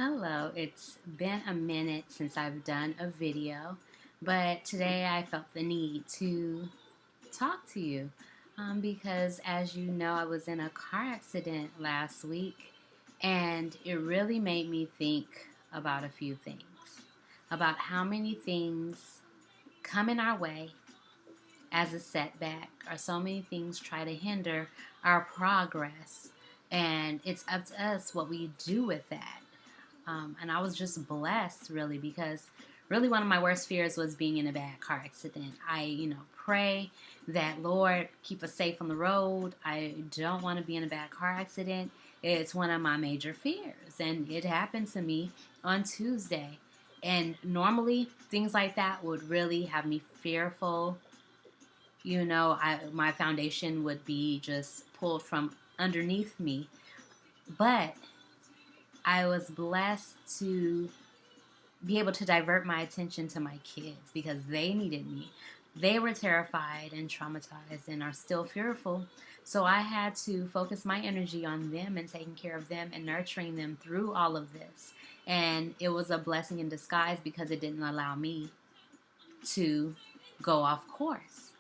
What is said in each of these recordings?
Hello, it's been a minute since I've done a video, but today I felt the need to talk to you because, as you know, I was in a car accident last week and it really made me think about a few things. About how many things come in our way as a setback, or so many things try to hinder our progress, and it's up to us what we do with that. And I was just blessed, really, because really one of my worst fears was being in a bad car accident. I pray that Lord keep us safe on the road. I don't want to be in a bad car accident. It's one of my major fears, and it happened to me on Tuesday. And normally things like that would really have me fearful. My foundation would be just pulled from underneath me. But I was blessed to be able to divert my attention to my kids because they needed me. They were terrified and traumatized and are still fearful. So I had to focus my energy on them and taking care of them and nurturing them through all of this. And it was a blessing in disguise because it didn't allow me to go off course.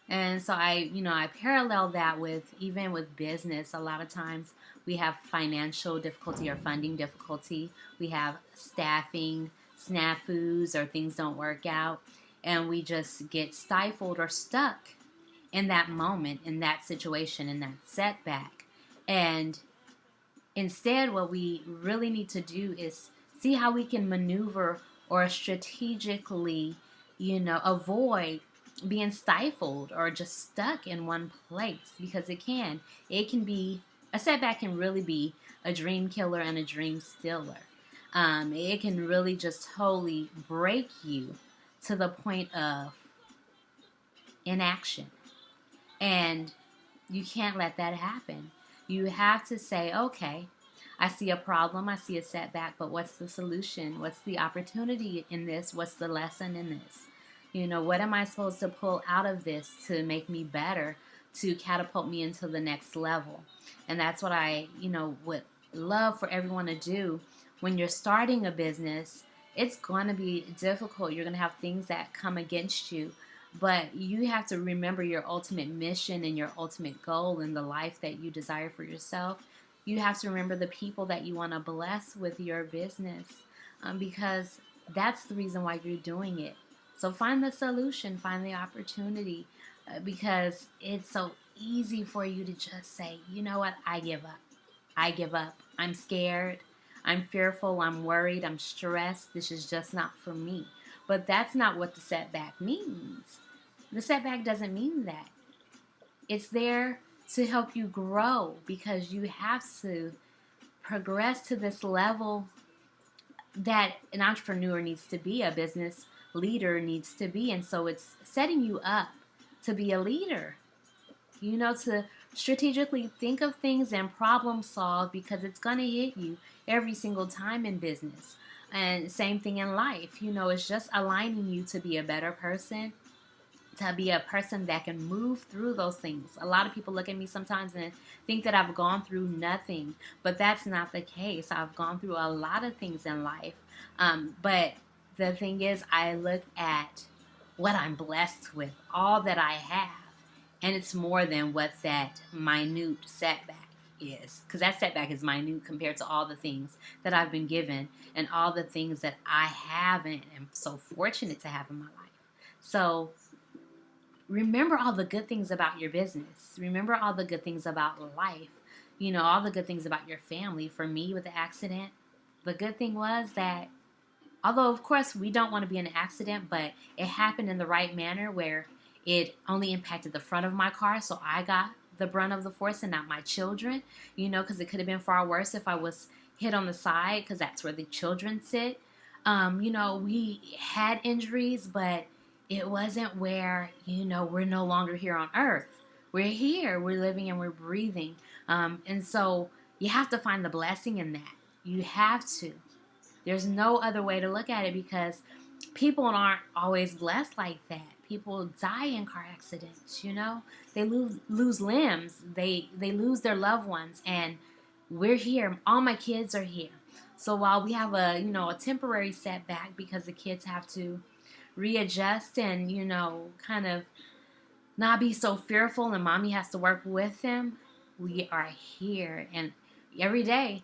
And so I parallel that with even with business. A lot of times we have financial difficulty or funding difficulty. We have staffing snafus or things don't work out, and we just get stifled or stuck in that moment, in that situation, in that setback. And instead, what we really need to do is see how we can maneuver or strategically, avoid being stifled or just stuck in one place, because it can be a setback, can really be a dream killer and a dream stealer. It can really just totally break you to the point of inaction, and you can't let that happen. You have to say, okay, I see a problem, I see a setback, but what's the solution? What's the opportunity in this? What's the lesson in this? What am I supposed to pull out of this to make me better, to catapult me into the next level? And that's what I would love for everyone to do. When you're starting a business, it's going to be difficult. You're going to have things that come against you, but you have to remember your ultimate mission and your ultimate goal in the life that you desire for yourself. You have to remember the people that you want to bless with your business, because that's the reason why you're doing it. So find the solution, find the opportunity, because it's so easy for you to just say, you know what, I give up. I give up. I'm scared. I'm fearful. I'm worried. I'm stressed. This is just not for me. But that's not what the setback means. The setback doesn't mean that. It's there to help you grow, because you have to progress to this level that an entrepreneur needs to be, a business leader needs to be. And so it's setting you up to be a leader, to strategically think of things and problem solve, because it's going to hit you every single time in business. And same thing in life. It's just aligning you to be a better person, to be a person that can move through those things. A lot of people look at me sometimes and think that I've gone through nothing, but that's not the case. I've gone through a lot of things in life. But the thing is, I look at what I'm blessed with, all that I have, and it's more than what that minute setback is, because that setback is minute compared to all the things that I've been given and all the things that I have and am so fortunate to have in my life. So remember all the good things about your business. Remember all the good things about life. All the good things about your family. For me, with the accident, the good thing was that, although of course we don't want to be in an accident, but it happened in the right manner where it only impacted the front of my car, so I got the brunt of the force and not my children, because it could have been far worse if I was hit on the side, because that's where the children sit. We had injuries, but it wasn't where, we're no longer here on earth. We're here, we're living and we're breathing. And so you have to find the blessing in that. You have to. There's no other way to look at it, because people aren't always blessed like that. People die in car accidents, They lose limbs. They lose their loved ones. And we're here. All my kids are here. So while we have a temporary setback because the kids have to readjust and, kind of not be so fearful and mommy has to work with them, we are here. And every day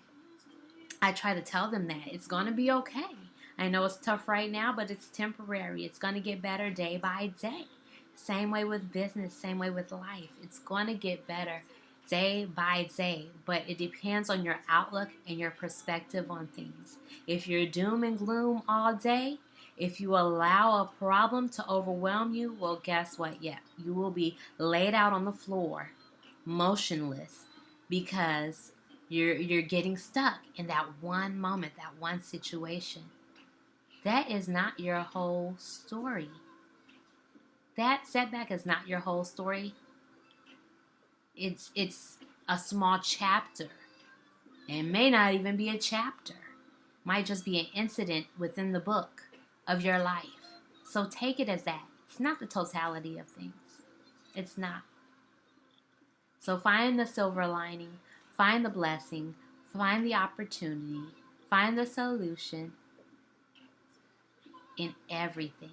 I try to tell them that it's going to be okay. I know it's tough right now, but it's temporary. It's going to get better day by day. Same way with business, same way with life. It's going to get better day by day, but it depends on your outlook and your perspective on things. If you're doom and gloom all day, if you allow a problem to overwhelm you, well, guess what? Yeah, you will be laid out on the floor, motionless, because you're getting stuck in that one moment, that one situation. That is not your whole story. That setback is not your whole story. It's a small chapter. It may not even be a chapter. Might just be an incident within the book of your life. So take it as that. It's not the totality of things. It's not. So find the silver lining, find the blessing, find the opportunity, find the solution in everything,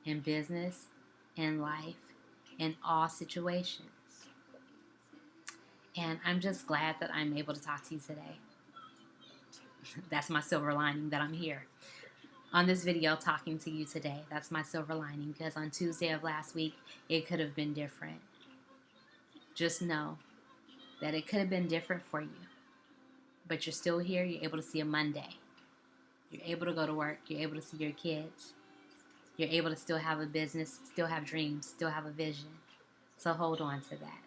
in business, in life, in all situations. And I'm just glad that I'm able to talk to you today. That's my silver lining, that I'm here on this video talking to you today. That's my silver lining, because on Tuesday of last week, it could have been different. Just know that it could have been different for you. But you're still here. You're able to see a Monday. You're able to go to work. You're able to see your kids. You're able to still have a business, still have dreams, still have a vision. So hold on to that.